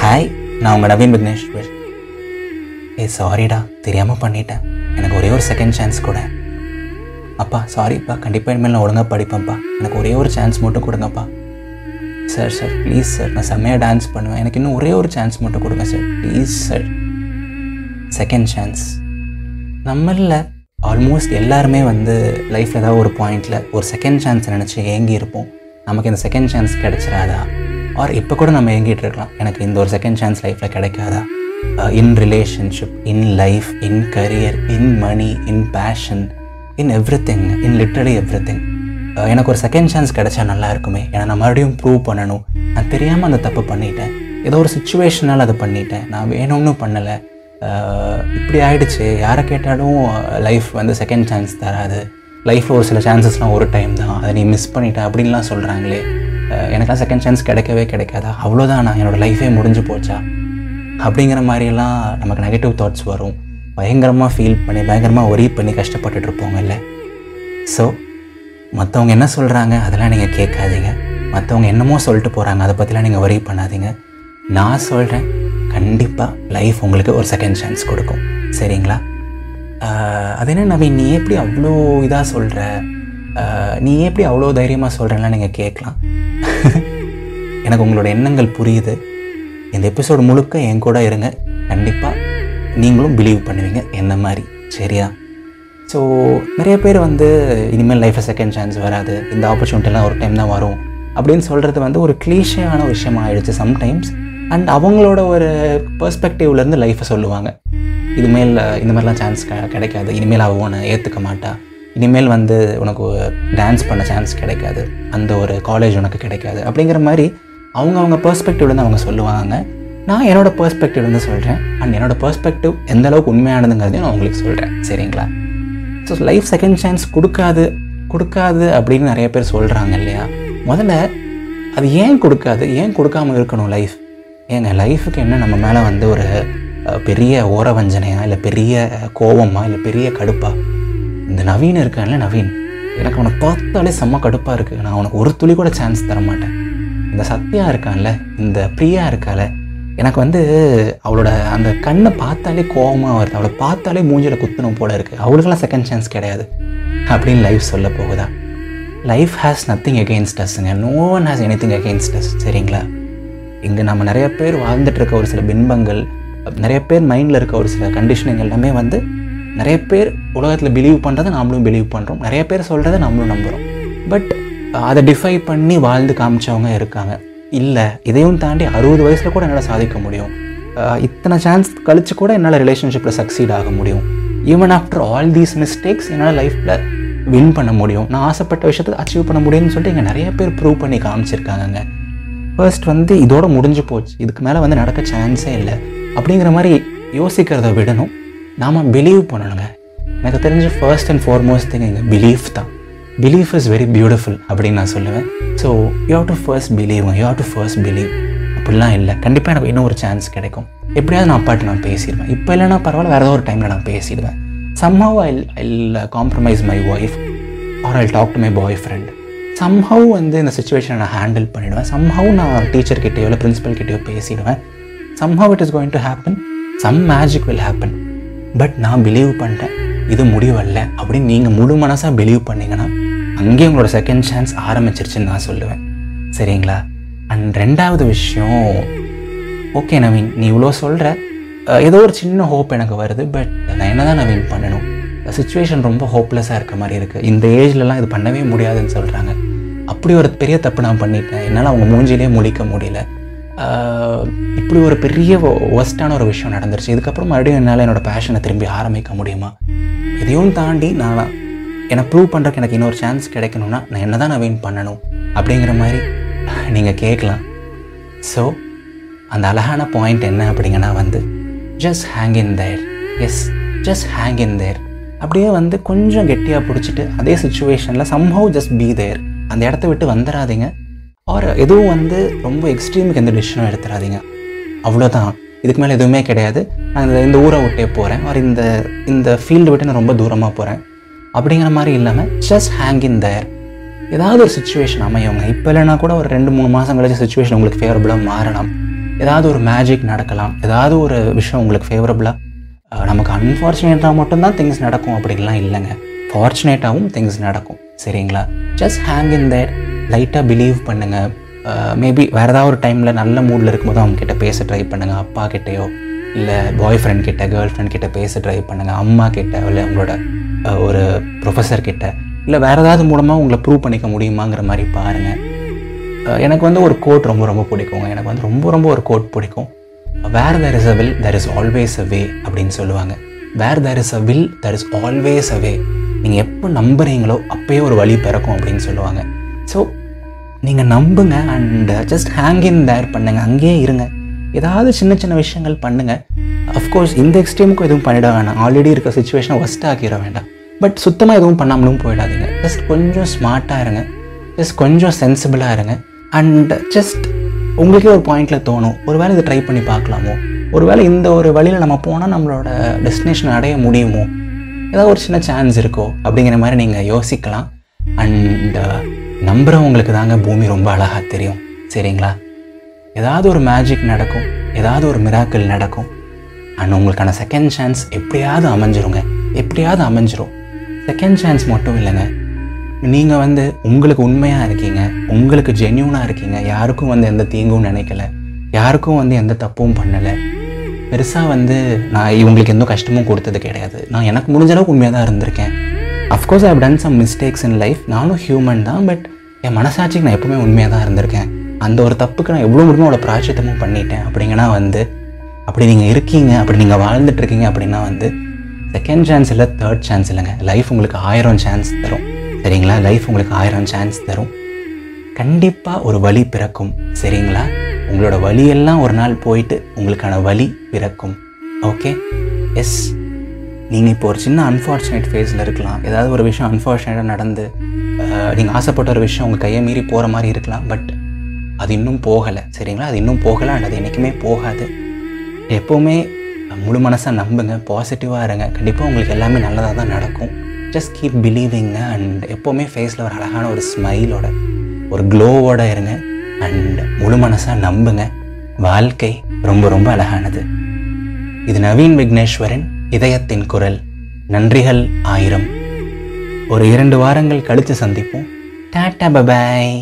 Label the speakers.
Speaker 1: Hi, நான் உங்கள் நவீன் விக்னேஸ்வர். சாரிடா, தெரியாமல் பண்ணிட்டேன். எனக்கு ஒரே ஒரு செகண்ட் சான்ஸ் கூட. அப்பா சாரிப்பா, கண்டிப்பாக இனிமேல் நான் ஒழுங்காக படிப்பேன்ப்பா. எனக்கு ஒரே ஒரு சான்ஸ் மட்டும் கொடுங்கப்பா. சார் ப்ளீஸ் சார், நான் செம்மையாக டான்ஸ் பண்ணுவேன். எனக்கு இன்னும் ஒரே ஒரு சான்ஸ் மட்டும் கொடுங்க sir, please sir. Second chance. நம்மளில் ஆல்மோஸ்ட் எல்லாருமே லைஃப்பில் ஏதாவது ஒரு பாயிண்டில் ஒரு செகண்ட் சான்ஸ் நினச்சி ஏங்கி இருப்போம். நமக்கு இந்த செகண்ட் சான்ஸ் கிடைச்சிடாதா, ஆர் இப்போ கூட நம்ம ஏங்கிட்டு இருக்கலாம், எனக்கு இந்த ஒரு செகண்ட் சான்ஸ் லைஃப்பில் கிடைக்காதா. In relationship, in life, in career, in money, in passion, in everything, in literally everything. எனக்கு ஒரு செகண்ட் சான்ஸ் கிடைச்சா நல்லா இருக்குமே. ஏன்னா நான் மறுபடியும் ப்ரூவ் பண்ணணும். நான் தெரியாமல் அந்த தப்பு பண்ணிட்டேன், ஏதோ ஒரு சுச்சுவேஷனால் அதை பண்ணிட்டேன், நான் வேணும்னு பண்ணலை, இப்படி ஆகிடுச்சு. யாரை கேட்டாலும் லைஃப் செகண்ட் சான்ஸ் தராது, லைஃப்பில் ஒரு சில சான்சஸ்லாம் ஒரு டைம் தான், அதை நீ மிஸ் பண்ணிட்டேன் அப்படின்லாம் சொல்கிறாங்களே. எனக்குலாம் செகண்ட் சான்ஸ் கிடைக்கவே கிடைக்காதா, அவ்வளோதான், நான் என்னோடய லைஃபே முடிஞ்சு போச்சா அப்படிங்கிற மாதிரிலாம் நமக்கு நெகட்டிவ் தாட்ஸ் வரும். பயங்கரமாக ஃபீல் பண்ணி பயங்கரமாக ஒரி பண்ணி கஷ்டப்பட்டுட்டு இருப்போங்கல்ல. ஸோ மற்றவங்க என்ன சொல்கிறாங்க அதெல்லாம் நீங்கள் கேட்காதீங்க. மற்றவங்க என்னமோ சொல்லிட்டு போகிறாங்க, அதை பற்றிலாம் நீங்கள் ஒரி பண்ணாதீங்க. நான் சொல்கிறேன், கண்டிப்பாக லைஃப் உங்களுக்கு ஒரு செகண்ட் சான்ஸ் கொடுக்கும். சரிங்களா? அது என்ன நவீன், நீ எப்படி அவ்வளோ இதாக சொல்கிற, நீ எப்படி அவ்வளோ தைரியமாக சொல்கிறேன்னா நீங்கள் கேட்கலாம். எனக்கு உங்களோட எண்ணங்கள் புரியுது. இந்த எபிசோடு முழுக்க என் கூட இருங்க, கண்டிப்பாக நீங்களும் பிலீவ் பண்ணுவீங்க என்ன மாதிரி. சரியா? ஸோ நிறைய பேர் இனிமேல் லைஃப்பில் செகண்ட் சான்ஸ் வராது, இந்த ஆப்பர்ச்சுனிட்டிலாம் ஒரு டைம் தான் வரும் அப்படின்னு சொல்கிறது ஒரு கிளீஷேயான விஷயமா ஆகிடுச்சு சம்டைம்ஸ். அண்ட் அவங்களோட ஒரு பெர்ஸ்பெக்டிவ்லேருந்து லைஃப்பை சொல்லுவாங்க. இதுமேல் இந்த மாதிரிலாம் சான்ஸ் கிடைக்காது, இனிமேல் அவள் உன்னை ஏற்றுக்க மாட்டா, இனிமேல் உனக்கு டான்ஸ் பண்ண சான்ஸ் கிடைக்காது, அந்த ஒரு காலேஜ் உனக்கு கிடைக்காது அப்படிங்கிற மாதிரி அவங்க பெர்ஸ்பெக்டிவ்லேருந்து அவங்க சொல்லுவாங்க. நான் என்னோடய பெர்ஸ்பெக்டிவ்லேருந்து சொல்கிறேன். அண்ட் என்னோடய பெர்ஸ்பெக்டிவ் எந்த அளவுக்கு உண்மையானதுங்கிறதையும் நான் உங்களுக்கு சொல்கிறேன். சரிங்களா? ஸோ லைஃப் செகண்ட் சான்ஸ் கொடுக்காது அப்படின்னு நிறைய பேர் சொல்கிறாங்க இல்லையா. முதல்ல அது ஏன் கொடுக்காமல் இருக்கணும் லைஃப்? ஏங்க, லைஃபுக்கு என்ன நம்ம மேலே ஒரு பெரிய ஓரவஞ்சனையா, இல்லை பெரிய கோபமா, இல்லை பெரிய கடுப்பா? இந்த நவீன் இருக்கான்ல, நவீன், எனக்கு அவனை பார்த்தாலே செம்ம கடுப்பாக இருக்குது, நான் அவனுக்கு ஒரு துளி கூட சான்ஸ் தர மாட்டேன். இந்த சத்யா இருக்கான்ல, இந்த பிரியா இருக்கால, எனக்கு அவளோட அந்த கண்ணை பார்த்தாலே கோபமாக வருது, அவளை பார்த்தாலே மூஞ்சில் குத்தணும் போல இருக்குது, அவளுக்கெல்லாம் செகண்ட் சான்ஸ் கிடையாது அப்படின்னு லைஃப் சொல்ல போகுதா? லைஃப் ஹேஸ் நத்திங் அகெயின்ஸ்ட் அஸ்ங்க, no one has anything against us. சரிங்களா? இங்கே நம்ம நிறைய பேர் வாழ்ந்துட்டு இருக்க ஒரு சில பின்பங்கள், நிறைய பேர் மைண்டில் இருக்க ஒரு சில கண்டிஷனிங் எல்லாமே நிறைய பேர் உலகத்தில் பிலீவ் பண்ணுறதை நாமளும் பிலீவ் பண்ணுறோம், நிறைய பேர் சொல்கிறத நம்மளும் நம்புகிறோம். பட் அதை டிஃபை பண்ணி வாழ்ந்து காமிச்சவங்க இருக்காங்க. இல்லை, இதையும் தாண்டி 60 வயசில் கூட என்னால் சாதிக்க முடியும், இத்தனை சான்ஸ் கழித்து கூட என்னால் ரிலேஷன்ஷிப்பில் சக்சீட் ஆக முடியும், even after all these mistakes என்னால் லைஃப்பில் வின் பண்ண முடியும், நான் ஆசைப்பட்ட விஷயத்தை அச்சீவ் பண்ண முடியும்னு சொல்லிட்டு இங்கே நிறைய பேர் ப்ரூவ் பண்ணி காமிச்சிருக்காங்க. ஃபர்ஸ்ட் இதோட முடிஞ்சு போச்சு, இதுக்கு மேலே நடக்க சான்ஸே இல்லை அப்படிங்கிற மாதிரி யோசிக்கிறத விடணும், நாம் பிலீவ் பண்ணணுங்க. எனக்கு தெரிஞ்சு ஃபர்ஸ்ட் அண்ட் ஃபார்மோஸ்ட் திங் இங்கே பிலீஃப் தான். பிலீஃப் இஸ் வெரி பியூட்டிஃபுல் அப்படின்னு நான் சொல்லுவேன். So you have to first believe. அப்படிலாம் இல்லை, கண்டிப்பாக எனக்கு இன்னும் ஒரு சான்ஸ் கிடைக்கும், எப்படியாவது நான் அப்பாட்ட நான் பேசிடுவேன், இப்போ இல்லைனா பரவாயில்ல, வேறு ஏதோ ஒரு டைமில் நான் பேசிடுவேன். somehow I'll compromise my wife or I'll talk to my boyfriend. somehow இந்த சிச்சுவேஷனை நான் ஹேண்டில் பண்ணிவிடுவேன். somehow நான் டீச்சர்கிட்டையோ இல்லை பிரின்சிபல்கிட்டையோ பேசிடுவேன். somehow it is going to happen, some magic will happen. But நான் பிலீவ் பண்ணிட்டேன், இது முடிவல்ல அப்படின்னு நீங்கள் முழு மனசாக பிலீவ் பண்ணிங்கன்னா அங்கேயும் உங்களோட செகண்ட் சான்ஸ் ஆரம்பிச்சிருச்சுன்னு நான் சொல்லுவேன். சரிங்களா? அண்ட் ரெண்டாவது விஷயம், ஓகே நவீன், நீ இவ்வளோ சொல்கிற, ஏதோ ஒரு சின்ன ஹோப் எனக்கு வருது, பட் நான் என்ன தான் நவீன் பண்ணணும்? சிச்சுவேஷன் ரொம்ப ஹோப்லெஸ்ஸாக இருக்க மாதிரி இருக்குது, இந்த ஏஜ்லலாம் இது பண்ணவே முடியாதுன்னு சொல்கிறாங்க. அப்படி ஒரு பெரிய தப்பு நான் பண்ணிட்டேன், என்னால் அவங்க மூஞ்சிலே முழிக்க முடியல, இப்படி ஒரு பெரிய ஒஸ்ட்டான ஒரு விஷயம் நடந்துருச்சு, இதுக்கப்புறம் மறுபடியும் என்னால் என்னோடய பேஷனை திரும்பி ஆரம்பிக்க முடியுமா? இதையும் தாண்டி நான் என்னை ப்ரூவ் பண்ணுறதுக்கு எனக்கு இன்னொரு சான்ஸ் கிடைக்கணும்னா நான் என்ன தான் நவீன் பண்ணணும் அப்படிங்கிற மாதிரி நீங்கள் கேட்கலாம். ஸோ அந்த அழகான பாயிண்ட் என்ன அப்படிங்கன்னா just hang in there. Yes, just hang in there. அப்படியே கொஞ்சம் கெட்டியாக பிடிச்சிட்டு அதே சுச்சுவேஷனில் somehow just be there. அந்த இடத்த விட்டு வந்துடாதீங்க. ஆர் எதுவும் ரொம்ப எக்ஸ்ட்ரீமுக்கு எந்த டிசிஷனும் எடுத்துடாதீங்க. அவ்வளோதான், இதுக்கு மேலே எதுவுமே கிடையாது, நான் இந்த ஊரை விட்டே போகிறேன், ஆர் இந்த ஃபீல்டு விட்டு நான் ரொம்ப தூரமாக போகிறேன் அப்படிங்கிற மாதிரி இல்லாமல் just hang in there. ஏதாவது ஒரு சுச்சுவேஷன் அமையவங்க, இப்போ இல்லைனா கூட ஒரு 2-3 மாதம் கழிச்சு சுச்சுவேஷன் உங்களுக்கு ஃபேவரபுளாக மாறலாம். ஏதாவது ஒரு மேஜிக் நடக்கலாம், ஏதாவது ஒரு விஷயம் உங்களுக்கு ஃபேவரபுளாக நமக்கு அன்ஃபார்ச்சுனேட்டாக மட்டும்தான் திங்ஸ் நடக்கும் அப்படின்லாம் இல்லைங்க. ஃபார்ச்சுனேட்டாகவும் திங்ஸ் நடக்கும். சரிங்களா? ஜஸ்ட் ஹேங் இன் தேட், லைட்டாக பிலீவ் பண்ணுங்கள். மேபி வேறு ஏதாவது ஒரு டைமில் நல்ல மூடில் இருக்கும்போது அவங்கக்கிட்ட பேச ட்ரை பண்ணுங்கள். அப்பா கிட்டேயோ இல்லை பாய் ஃப்ரெண்ட் கிட்ட, கேர்ள் ஃப்ரெண்ட் கிட்ட பேச ட்ரை பண்ணுங்கள். அம்மா கிட்ட இல்லை உங்களோட ஒரு ப்ரொஃபஸர் கிட்ட, இல்லை வேறு ஏதாவது மூலமாக உங்களை ப்ரூவ் பண்ணிக்க முடியுமாங்கிற மாதிரி பாருங்கள். எனக்கு வந்து ஒரு கோட் ரொம்ப ரொம்ப பிடிக்குங்க. எனக்கு வந்து ரொம்ப ஒரு கோட் பிடிக்கும். Where there is a will there is always a way அப்படின்னு சொல்லுவாங்க. Where there is a will there is always a way. நீங்கள் எப்போ நம்புறீங்களோ அப்போயே ஒரு வழி பிறக்கும் அப்படின்னு சொல்லுவாங்க. ஸோ நீங்கள் நம்புங்க அண்ட் ஜஸ்ட் ஹேங் இன் தேர் பண்ணுங்கள். அங்கேயே இருங்க. ஏதாவது சின்ன சின்ன விஷயங்கள் பண்ணுங்கள். அஃப்கோர்ஸ் இந்த எக்ஸ்ட்ரீமுக்கும் எதுவும் பண்ணிட வேண்டாம். ஆல்ரெடி இருக்க சுச்சுவேஷனை ஒஸ்ட்டாக ஆக்கிட வேண்டாம். பட் சுத்தமாக எதுவும் பண்ணாமலும் போயிடாதீங்க. ஜஸ்ட் கொஞ்சம் ஸ்மார்ட்டாக இருங்க, ஜஸ்ட் கொஞ்சம் சென்சிபிளாக இருங்க. அண்ட் ஜஸ்ட் உங்களுக்கே ஒரு பாயிண்டில் தோணும், ஒரு வேளை இதை ட்ரை பண்ணி பார்க்கலாமோ, ஒரு வேளை இந்த ஒரு வழியில் நம்ம போனால் நம்மளோட டெஸ்டினேஷன் அடைய முடியுமோ, ஏதாவது ஒரு சின்ன சான்ஸ் இருக்கோ அப்படிங்கிற மாதிரி நீங்கள் யோசிக்கலாம். அண்ட் நம்புகிறவங்களுக்கு தாங்க பூமி ரொம்ப அழகாக தெரியும். சரிங்களா? ஏதாவது ஒரு மேஜிக் நடக்கும், ஏதாவது ஒரு மிராக்கிள் நடக்கும். அண்ட் உங்களுக்கான செகண்ட் சான்ஸ் எப்படியாவது அமைஞ்சிரும். செகண்ட் சான்ஸ் மட்டும் இல்லைங்க, நீங்கள் வந்து உங்களுக்கு உண்மையாக இருக்கீங்க, உங்களுக்கு ஜென்யூனாக இருக்கீங்க, யாருக்கும் வந்து எந்த தீங்கும் நினைக்கல, யாருக்கும் வந்து எந்த தப்பும் பண்ணலை, பெருசாக வந்து நான் இவங்களுக்கு எந்த கஷ்டமும் கொடுத்தது கிடையாது, நான் எனக்கு முடிஞ்ச அளவுக்கு உண்மையாக தான் இருந்திருக்கேன். Of course I have done some mistakes in life, நானும் ஹியூமன் தான். பட் என் மனசாட்சிக்கு நான் எப்பவுமே உண்மையாக தான் இருந்திருக்கேன். அந்த ஒரு தப்புக்கு நான் எவ்வளோ முடியுமோ அவ்வளோ பிராயச்சித்தமும் பண்ணிட்டேன். அப்படிங்கன்னா வந்து அப்படி நீங்கள் இருக்கீங்க, அப்படி நீங்கள் வாழ்ந்துட்டுருக்கீங்க அப்படின்னா வந்து செகண்ட் சான்ஸ் இல்லை, தேர்ட் சான்ஸ் இல்லைங்க, லைஃப் உங்களுக்கு 1000 சான்ஸ் தரும். சரிங்களா? லைஃப் உங்களுக்கு 1000 சான்ஸ் தரும். கண்டிப்பாக ஒரு வழி பிறக்கும். சரிங்களா? உங்களோட வழியெல்லாம் ஒரு நாள் போயிட்டு உங்களுக்கான வழி பிறக்கும். ஓகே? எஸ், நீங்கள் இப்போ ஒரு சின்ன அன்ஃபார்ச்சுனேட் ஃபேஸில் இருக்கலாம். ஏதாவது ஒரு விஷயம் அன்ஃபார்ச்சுனேட்டாக நடந்து நீங்கள் ஆசைப்பட்ட ஒரு விஷயம் உங்கள் கையை மீறி போகிற மாதிரி இருக்கலாம். பட் அது இன்னும் போகலை. சரிங்களா? அது இன்னும் போகலை அண்ட் அது என்றைக்குமே போகாது. எப்போவுமே முழு மனசாக நம்புங்க, பாசிட்டிவாக இருங்க. கண்டிப்பாக உங்களுக்கு எல்லாமே நல்லதாக தான் நடக்கும். ஜஸ்ட் கீப் பிலீவிங்க அண்ட் எப்போவுமே ஃபேஸில் ஒரு அழகான ஒரு ஸ்மைலோட, ஒரு க்ளோவோட இருங்க. அண்ட் முழு மனசாக நம்புங்க. வாழ்க்கை ரொம்ப அழகானது. இது நவீன் விக்னேஸ்வரன் இதயத்தின் குரல். நன்றிகள் 1000. ஒரு 2 வாரங்கள் கழித்து சந்திப்போம். டாடா, பபாய்.